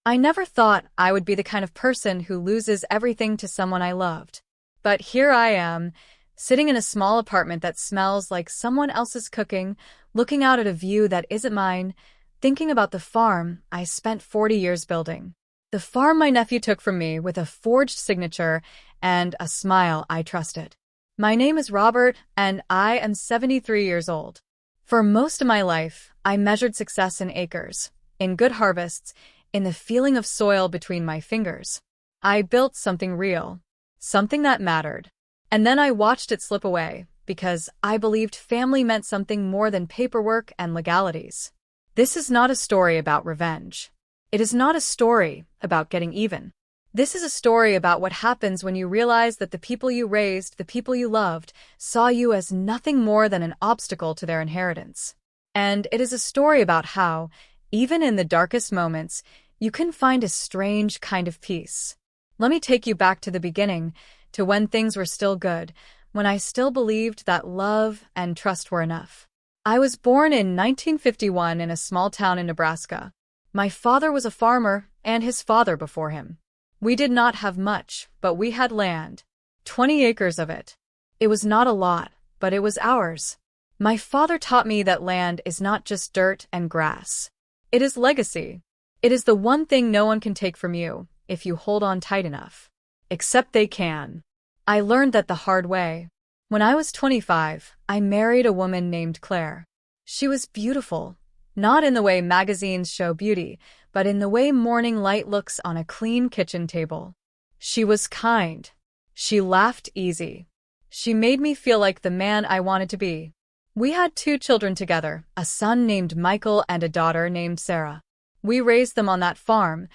I never thought I would be the kind of person who loses everything to someone I loved. But here I am, sitting in a small apartment that smells like someone else's cooking, looking out at a view that isn't mine, thinking about the farm I spent 40 years building. The farm my nephew took from me with a forged signature and a smile I trusted. My name is Robert, and I am 73 years old. For most of my life, I measured success in acres, in good harvests, in the feeling of soil between my fingers. I built something real, something that mattered. And then I watched it slip away, because I believed family meant something more than paperwork and legalities. This is not a story about revenge. It is not a story about getting even. This is a story about what happens when you realize that the people you raised, the people you loved, saw you as nothing more than an obstacle to their inheritance. And it is a story about how, even in the darkest moments, you can find a strange kind of peace. Let me take you back to the beginning, to when things were still good, when I still believed that love and trust were enough. I was born in 1951 in a small town in Nebraska. My father was a farmer, and his father before him. We did not have much, but we had land. 20 acres of it. It was not a lot, but it was ours. My father taught me that land is not just dirt and grass. It is legacy. It is the one thing no one can take from you, if you hold on tight enough. Except they can. I learned that the hard way. When I was 25, I married a woman named Claire. She was beautiful. Not in the way magazines show beauty, but in the way morning light looks on a clean kitchen table. She was kind. She laughed easy. She made me feel like the man I wanted to be. We had 2 children together, a son named Michael and a daughter named Sarah. We raised them on that farm,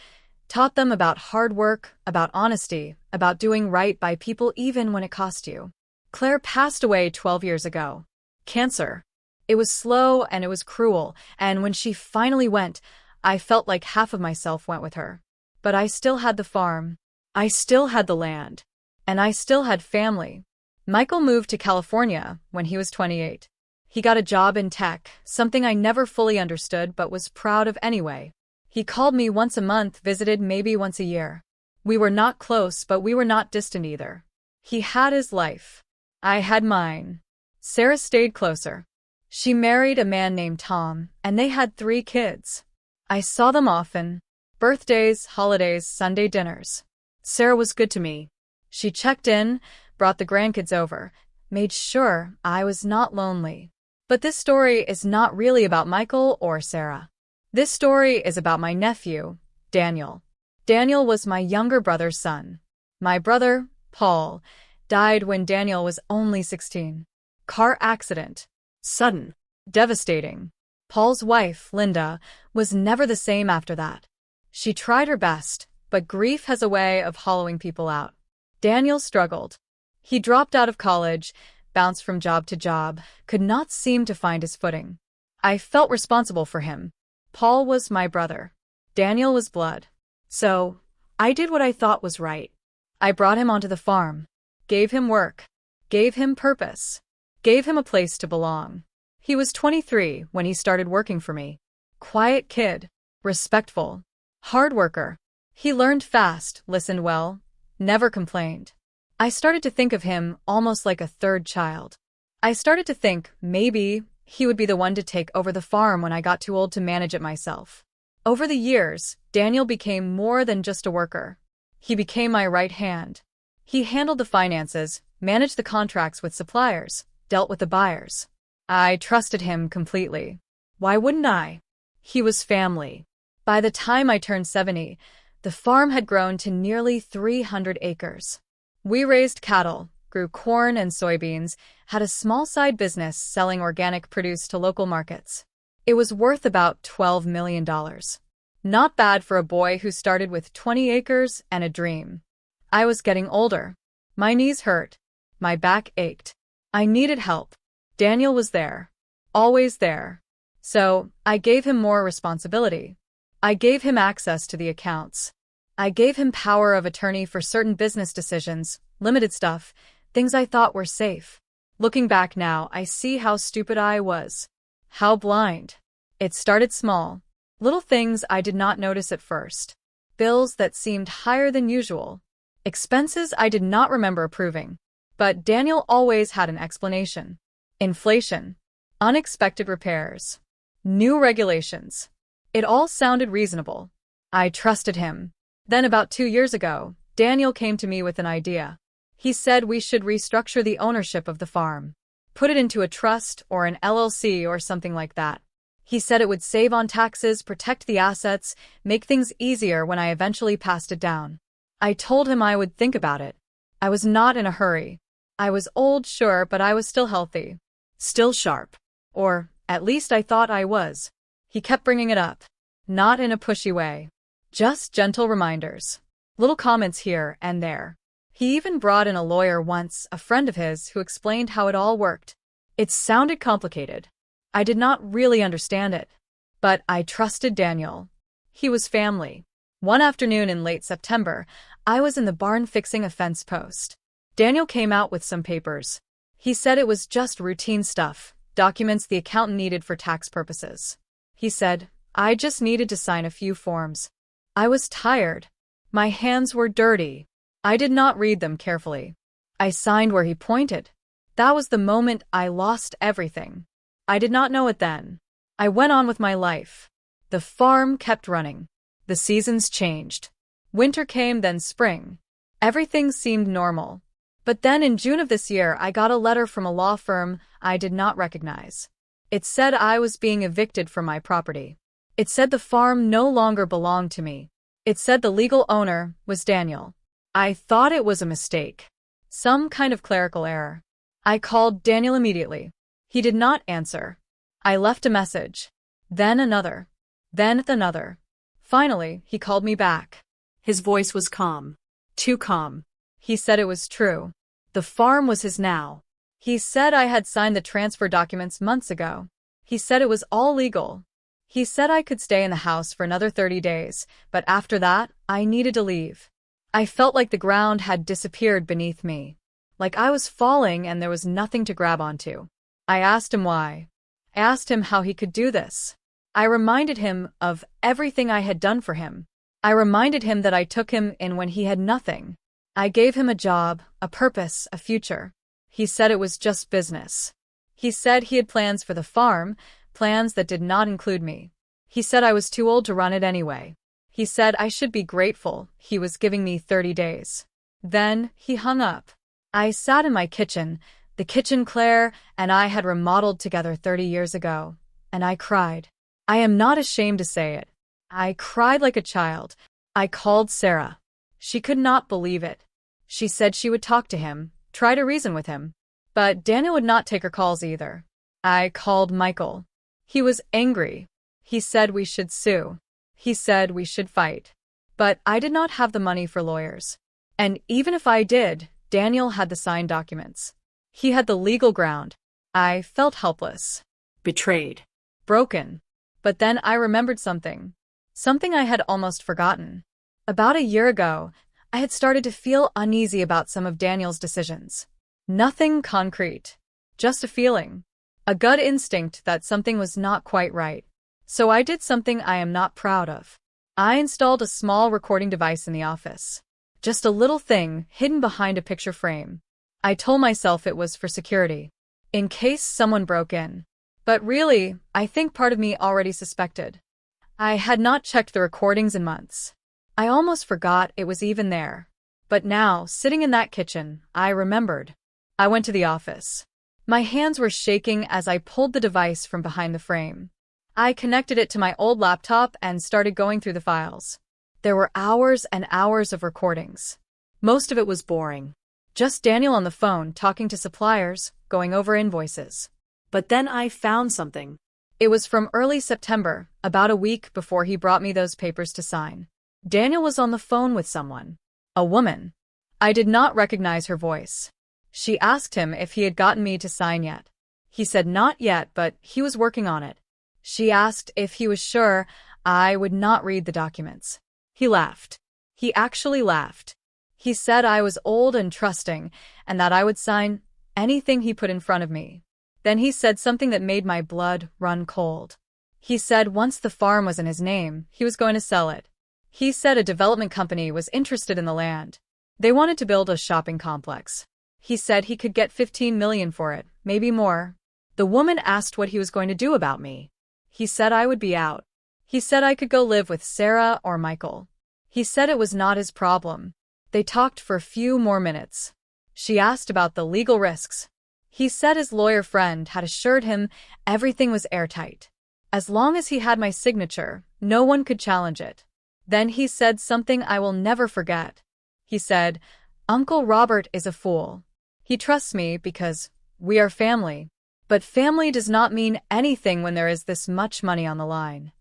taught them about hard work, about honesty, about doing right by people even when it cost you. Claire passed away 12 years ago. Cancer. It was slow and it was cruel, and when she finally went, I felt like half of myself went with her. But I still had the farm. I still had the land. And I still had family. Michael moved to California when he was 28. He got a job in tech, something I never fully understood but was proud of anyway. He called me once a month, visited maybe once a year. We were not close, but we were not distant either. He had his life. I had mine. Sarah stayed closer. She married a man named Tom, and they had 3 kids. I saw them often. Birthdays, holidays, Sunday dinners. Sarah was good to me. She checked in, brought the grandkids over, made sure I was not lonely. But this story is not really about Michael or Sarah. This story is about my nephew, Daniel. Daniel was my younger brother's son. My brother, Paul, died when Daniel was only 16. Car accident. Sudden. Devastating. Paul's wife, Linda, was never the same after that. She tried her best, but grief has a way of hollowing people out. Daniel struggled. He dropped out of college, bounced from job to job, could not seem to find his footing. I felt responsible for him. Paul was my brother. Daniel was blood. So, I did what I thought was right. I brought him onto the farm, gave him work, gave him purpose, gave him a place to belong. He was 23 when he started working for me. Quiet kid, respectful, hard worker. He learned fast, listened well, never complained. I started to think of him almost like a third child. I started to think maybe he would be the one to take over the farm when I got too old to manage it myself. Over the years, Daniel became more than just a worker. He became my right hand. He handled the finances, managed the contracts with suppliers, dealt with the buyers. I trusted him completely. Why wouldn't I? He was family. By the time I turned 70, the farm had grown to nearly 300 acres. We raised cattle, grew corn and soybeans, had a small side business selling organic produce to local markets. It was worth about $12 million. Not bad for a boy who started with 20 acres and a dream. I was getting older. My knees hurt. My back ached. I needed help. Daniel was there. Always there. So, I gave him more responsibility. I gave him access to the accounts. I gave him power of attorney for certain business decisions, limited stuff, things I thought were safe. Looking back now, I see how stupid I was. How blind. It started small. Little things I did not notice at first. bills that seemed higher than usual. Expenses I did not remember approving. But Daniel always had an explanation. Inflation. Unexpected repairs. New regulations. It all sounded reasonable. I trusted him. Then about 2 years ago, Daniel came to me with an idea. He said we should restructure the ownership of the farm. Put it into a trust or an LLC or something like that. He said it would save on taxes, protect the assets, make things easier when I eventually passed it down. I told him I would think about it. I was not in a hurry. I was old, sure, but I was still healthy. Still sharp. Or, at least I thought I was. He kept bringing it up. Not in a pushy way. Just gentle reminders. Little comments here and there. He even brought in a lawyer once, a friend of his, who explained how it all worked. It sounded complicated. I did not really understand it. But I trusted Daniel. He was family. One afternoon in late September, I was in the barn fixing a fence post. Daniel came out with some papers. He said it was just routine stuff, documents the accountant needed for tax purposes. He said, I just needed to sign a few forms. I was tired. My hands were dirty. I did not read them carefully. I signed where he pointed. That was the moment I lost everything. I did not know it then. I went on with my life. The farm kept running. The seasons changed. Winter came, then spring. Everything seemed normal. But then in June of this year, I got a letter from a law firm I did not recognize. It said I was being evicted from my property. It said the farm no longer belonged to me. It said the legal owner was Daniel. I thought it was a mistake. Some kind of clerical error. I called Daniel immediately. He did not answer. I left a message. Then another. Then another. Finally, he called me back. His voice was calm. Too calm. He said it was true. The farm was his now. He said I had signed the transfer documents months ago. He said it was all legal. He said I could stay in the house for another 30 days, but after that, I needed to leave. I felt like the ground had disappeared beneath me. Like I was falling and there was nothing to grab onto. I asked him why. I asked him how he could do this. I reminded him of everything I had done for him. I reminded him that I took him in when he had nothing. I gave him a job, a purpose, a future. He said it was just business. He said he had plans for the farm, plans that did not include me. He said I was too old to run it anyway. He said I should be grateful he was giving me 30 days. Then he hung up. I sat in my kitchen, the kitchen Claire and I had remodeled together 30 years ago, and I cried. I am not ashamed to say it. I cried like a child. I called Sarah. She could not believe it. She said she would talk to him, try to reason with him. But Daniel would not take her calls either. I called Michael. He was angry. He said we should sue. He said we should fight. But I did not have the money for lawyers. And even if I did, Daniel had the signed documents. He had the legal ground. I felt helpless. Betrayed. Broken. But then I remembered something. Something I had almost forgotten. About a year ago, I had started to feel uneasy about some of Daniel's decisions. Nothing concrete. Just a feeling. A gut instinct that something was not quite right. So I did something I am not proud of. I installed a small recording device in the office. Just a little thing hidden behind a picture frame. I told myself it was for security. In case someone broke in. But really, I think part of me already suspected. I had not checked the recordings in months. I almost forgot it was even there. But now, sitting in that kitchen, I remembered. I went to the office. My hands were shaking as I pulled the device from behind the frame. I connected it to my old laptop and started going through the files. There were hours and hours of recordings. Most of it was boring. Just Daniel on the phone talking to suppliers, going over invoices. But then I found something. It was from early September, about a week before he brought me those papers to sign. Daniel was on the phone with someone. A woman. I did not recognize her voice. She asked him if he had gotten me to sign yet. He said not yet, but he was working on it. She asked if he was sure I would not read the documents. He laughed. He actually laughed. He said I was old and trusting, and that I would sign anything he put in front of me. Then he said something that made my blood run cold. He said once the farm was in his name, he was going to sell it. He said a development company was interested in the land. They wanted to build a shopping complex. He said he could get 15 million for it, maybe more. The woman asked what he was going to do about me. He said I would be out. He said I could go live with Sarah or Michael. He said it was not his problem. They talked for a few more minutes. She asked about the legal risks. He said his lawyer friend had assured him everything was airtight. As long as he had my signature, no one could challenge it. Then he said something I will never forget. He said, "Uncle Robert is a fool. He trusts me because we are family. But family does not mean anything when there is this much money on the line."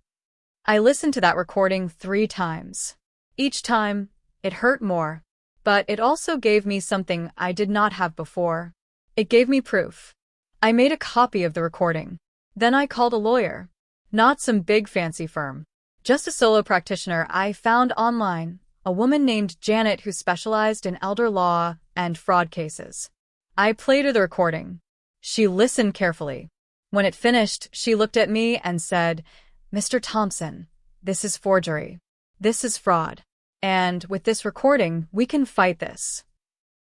I listened to that recording 3 times. Each time, it hurt more. But it also gave me something I did not have before. It gave me proof. I made a copy of the recording. Then I called a lawyer. Not some big fancy firm. Just a solo practitioner I found online, a woman named Janet who specialized in elder law and fraud cases. I played her the recording. She listened carefully. When it finished, she looked at me and said, "Mr. Thompson, this is forgery. This is fraud. And with this recording, we can fight this."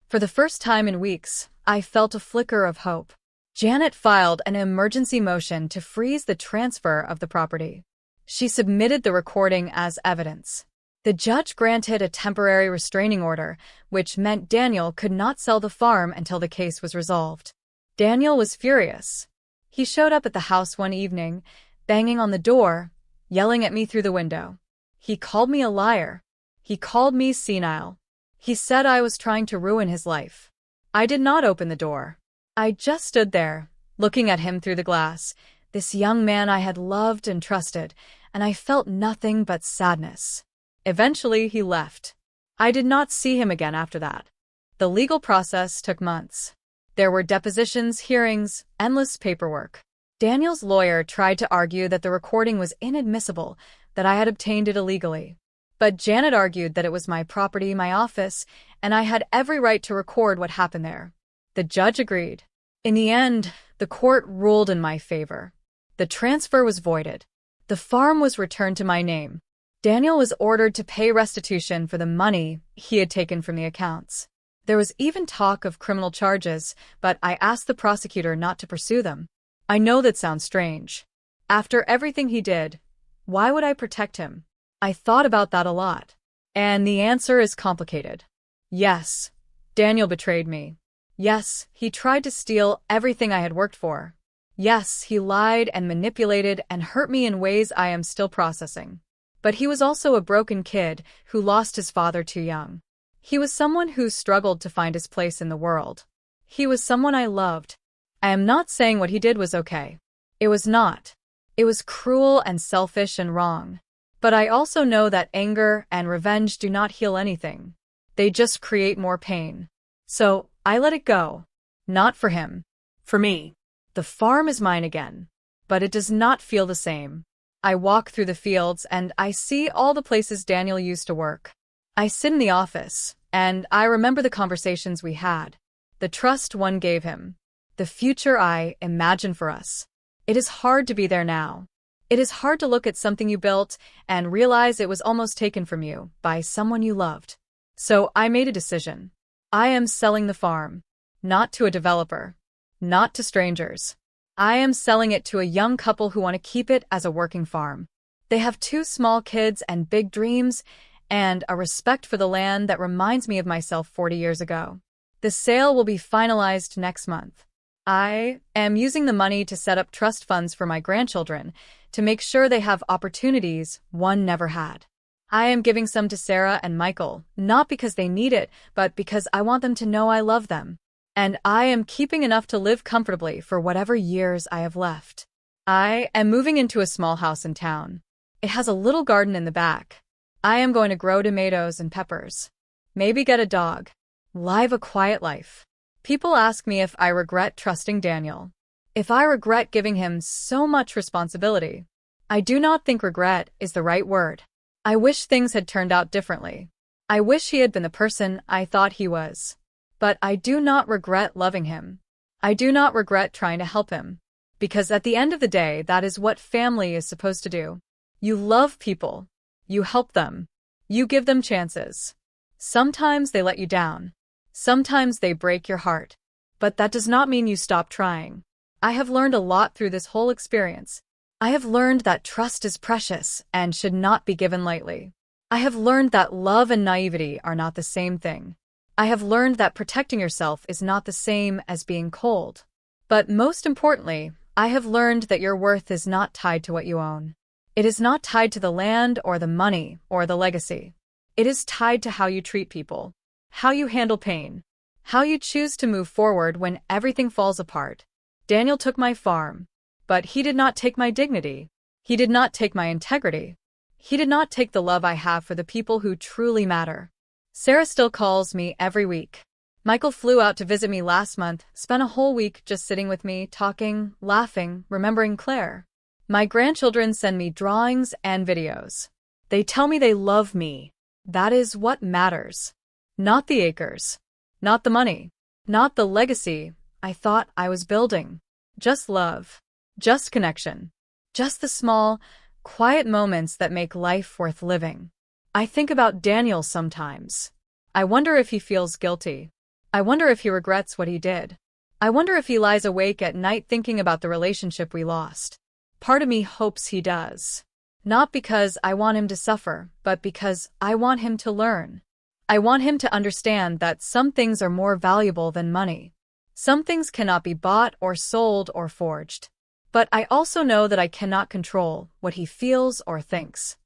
For the first time in weeks, I felt a flicker of hope. Janet filed an emergency motion to freeze the transfer of the property. She submitted the recording as evidence. The judge granted a temporary restraining order, which meant Daniel could not sell the farm until the case was resolved. Daniel was furious. He showed up at the house one evening, banging on the door, yelling at me through the window. He called me a liar. He called me senile. He said I was trying to ruin his life. I did not open the door. I just stood there, looking at him through the glass, this young man I had loved and trusted, and I felt nothing but sadness. Eventually, he left. I did not see him again after that. The legal process took months. There were depositions, hearings, endless paperwork. Daniel's lawyer tried to argue that the recording was inadmissible, that I had obtained it illegally. But Janet argued that it was my property, my office, and I had every right to record what happened there. The judge agreed. In the end, the court ruled in my favor. The transfer was voided. The farm was returned to my name. Daniel was ordered to pay restitution for the money he had taken from the accounts. There was even talk of criminal charges, but I asked the prosecutor not to pursue them. I know that sounds strange. After everything he did, why would I protect him? I thought about that a lot. And the answer is complicated. Yes, Daniel betrayed me. Yes, he tried to steal everything I had worked for. Yes, he lied and manipulated and hurt me in ways I am still processing. But he was also a broken kid who lost his father too young. He was someone who struggled to find his place in the world. He was someone I loved. I am not saying what he did was okay. It was not. It was cruel and selfish and wrong. But I also know that anger and revenge do not heal anything. They just create more pain. So, I let it go. Not for him. For me. The farm is mine again. But it does not feel the same. I walk through the fields and I see all the places Daniel used to work. I sit in the office, and I remember the conversations we had. The trust one gave him. The future I imagined for us. It is hard to be there now. It is hard to look at something you built and realize it was almost taken from you by someone you loved. So I made a decision. I am selling the farm. Not to a developer. Not to strangers. I am selling it to a young couple who want to keep it as a working farm. They have 2 small kids and big dreams, and a respect for the land that reminds me of myself 40 years ago. The sale will be finalized next month. I am using the money to set up trust funds for my grandchildren to make sure they have opportunities one never had. I am giving some to Sarah and Michael, not because they need it, but because I want them to know I love them. And I am keeping enough to live comfortably for whatever years I have left. I am moving into a small house in town. It has a little garden in the back. I am going to grow tomatoes and peppers. Maybe get a dog. Live a quiet life. People ask me if I regret trusting Daniel. If I regret giving him so much responsibility. I do not think regret is the right word. I wish things had turned out differently. I wish he had been the person I thought he was. But I do not regret loving him. I do not regret trying to help him. Because at the end of the day, that is what family is supposed to do. You love people. You help them. You give them chances. Sometimes they let you down. Sometimes they break your heart. But that does not mean you stop trying. I have learned a lot through this whole experience. I have learned that trust is precious and should not be given lightly. I have learned that love and naivety are not the same thing. I have learned that protecting yourself is not the same as being cold. But most importantly, I have learned that your worth is not tied to what you own. It is not tied to the land or the money or the legacy. It is tied to how you treat people, how you handle pain, how you choose to move forward when everything falls apart. Daniel took my farm, but he did not take my dignity. He did not take my integrity. He did not take the love I have for the people who truly matter. Sarah still calls me every week. Michael flew out to visit me last month, spent a whole week just sitting with me, talking, laughing, remembering Claire. My grandchildren send me drawings and videos. They tell me they love me. That is what matters. Not the acres. Not the money. Not the legacy I thought I was building. Just love. Just connection. Just the small, quiet moments that make life worth living. I think about Daniel sometimes. I wonder if he feels guilty. I wonder if he regrets what he did. I wonder if he lies awake at night thinking about the relationship we lost. Part of me hopes he does. Not because I want him to suffer, but because I want him to learn. I want him to understand that some things are more valuable than money. Some things cannot be bought or sold or forged. But I also know that I cannot control what he feels or thinks.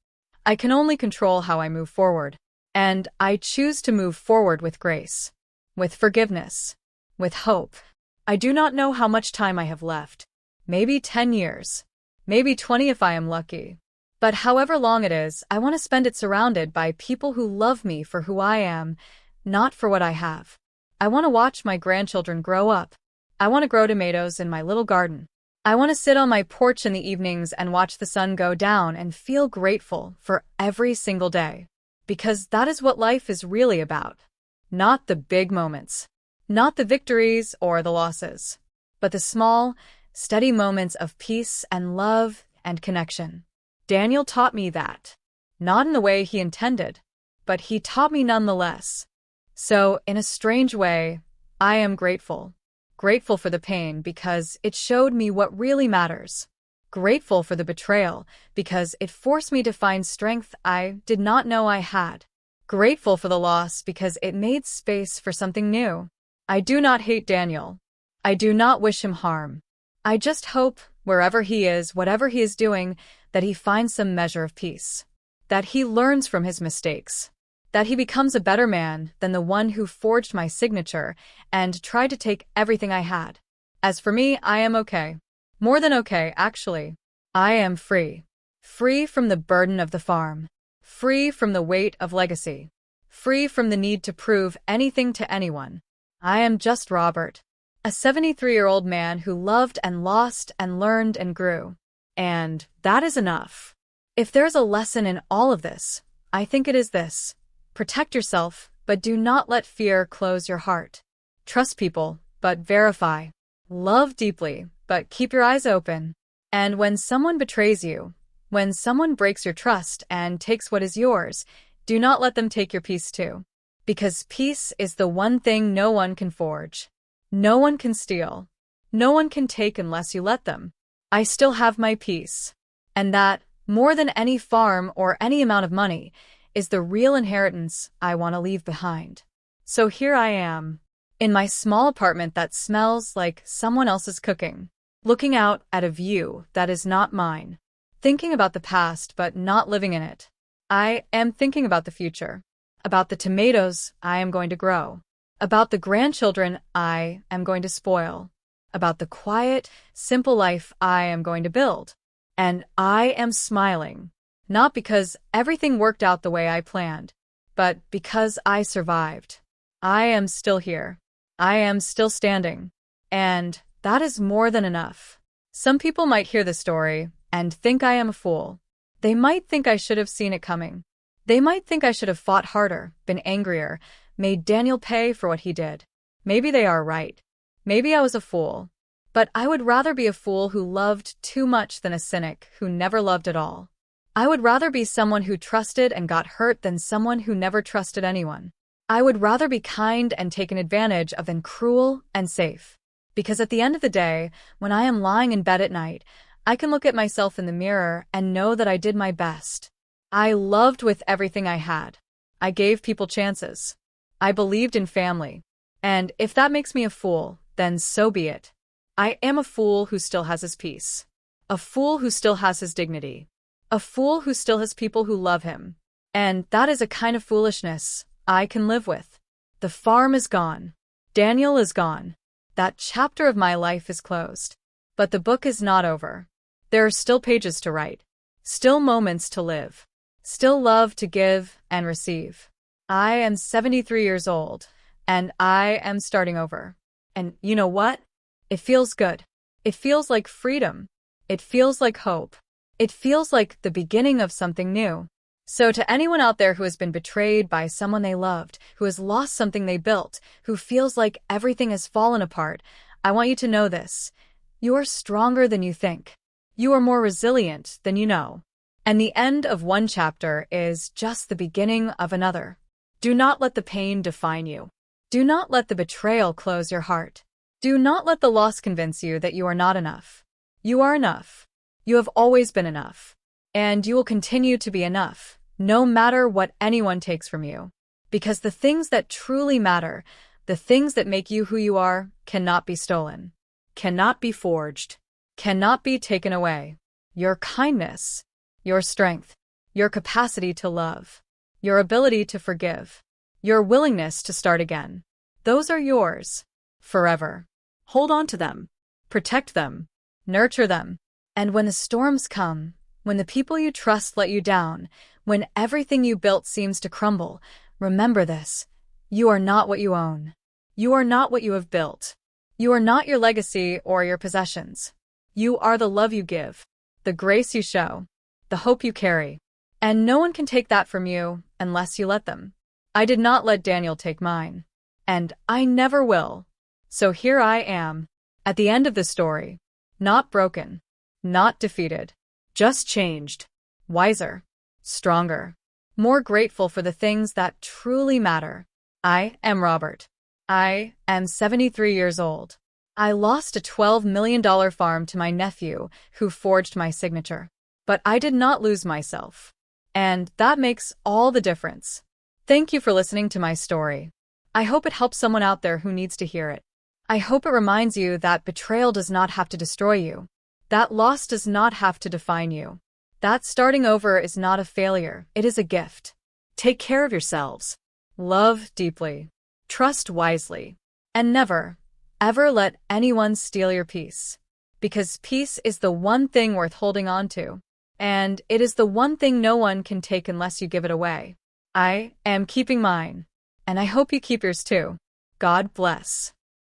I can only control how I move forward. And I choose to move forward with grace, with forgiveness, with hope. I do not know how much time I have left. Maybe 10 years. Maybe 20 if I am lucky. But however long it is, I want to spend it surrounded by people who love me for who I am, not for what I have. I want to watch my grandchildren grow up. I want to grow tomatoes in my little garden. I want to sit on my porch in the evenings and watch the sun go down and feel grateful for every single day. Because that is what life is really about. Not the big moments. Not the victories or the losses. But the small, steady moments of peace and love and connection. Daniel taught me that. Not in the way he intended, but he taught me nonetheless. So, in a strange way, I am grateful. Grateful for the pain because it showed me what really matters. Grateful for the betrayal because it forced me to find strength I did not know I had. Grateful for the loss because it made space for something new. I do not hate Daniel. I do not wish him harm. I just hope, wherever he is, whatever he is doing, that he finds some measure of peace. That he learns from his mistakes. That he becomes a better man than the one who forged my signature and tried to take everything I had. As for me, I am okay. More than okay, actually. I am free. Free from the burden of the farm. Free from the weight of legacy. Free from the need to prove anything to anyone. I am just Robert. A 73-year-old man who loved and lost and learned and grew. And that is enough. If there's a lesson in all of this, I think it is this. Protect yourself, but do not let fear close your heart. Trust people, but verify. Love deeply, but keep your eyes open. And when someone betrays you, when someone breaks your trust and takes what is yours, do not let them take your peace too. Because peace is the one thing no one can forge. No one can steal. No one can take unless you let them. I still have my peace. And that, more than any farm or any amount of money, is the real inheritance I want to leave behind. So here I am, in my small apartment that smells like someone else's cooking, looking out at a view that is not mine, thinking about the past but not living in it. I am thinking about the future, about the tomatoes I am going to grow, about the grandchildren I am going to spoil, about the quiet, simple life I am going to build. And I am smiling. Not because everything worked out the way I planned, but because I survived. I am still here. I am still standing. And that is more than enough. Some people might hear the story and think I am a fool. They might think I should have seen it coming. They might think I should have fought harder, been angrier, made Daniel pay for what he did. Maybe they are right. Maybe I was a fool. But I would rather be a fool who loved too much than a cynic who never loved at all. I would rather be someone who trusted and got hurt than someone who never trusted anyone. I would rather be kind and taken advantage of than cruel and safe. Because at the end of the day, when I am lying in bed at night, I can look at myself in the mirror and know that I did my best. I loved with everything I had. I gave people chances. I believed in family. And if that makes me a fool, then so be it. I am a fool who still has his peace. A fool who still has his dignity. A fool who still has people who love him. And that is a kind of foolishness I can live with. The farm is gone. Daniel is gone. That chapter of my life is closed. But the book is not over. There are still pages to write. Still moments to live. Still love to give and receive. I am 73 years old, and I am starting over. And you know what? It feels good. It feels like freedom. It feels like hope. It feels like the beginning of something new. So to anyone out there who has been betrayed by someone they loved, who has lost something they built, who feels like everything has fallen apart, I want you to know this. You are stronger than you think. You are more resilient than you know. And the end of one chapter is just the beginning of another. Do not let the pain define you. Do not let the betrayal close your heart. Do not let the loss convince you that you are not enough. You are enough. You have always been enough. And you will continue to be enough, no matter what anyone takes from you. Because the things that truly matter, the things that make you who you are, cannot be stolen, cannot be forged, cannot be taken away. Your kindness, your strength, your capacity to love, your ability to forgive, your willingness to start again. Those are yours. Forever. Hold on to them. Protect them. Nurture them. And when the storms come, when the people you trust let you down, when everything you built seems to crumble, remember this. You are not what you own. You are not what you have built. You are not your legacy or your possessions. You are the love you give, the grace you show, the hope you carry. And no one can take that from you unless you let them. I did not let Daniel take mine. And I never will. So here I am, at the end of the story. Not broken. Not defeated. Just changed. Wiser. Stronger. More grateful for the things that truly matter. I am Robert. I am 73 years old. I lost a $12 million farm to my nephew, who forged my signature. But I did not lose myself. And that makes all the difference. Thank you for listening to my story. I hope it helps someone out there who needs to hear it. I hope it reminds you that betrayal does not have to destroy you. That loss does not have to define you. That starting over is not a failure, it is a gift. Take care of yourselves. Love deeply. Trust wisely. And never, ever let anyone steal your peace. Because peace is the one thing worth holding on to. And it is the one thing no one can take unless you give it away. I am keeping mine. And I hope you keep yours too. God bless.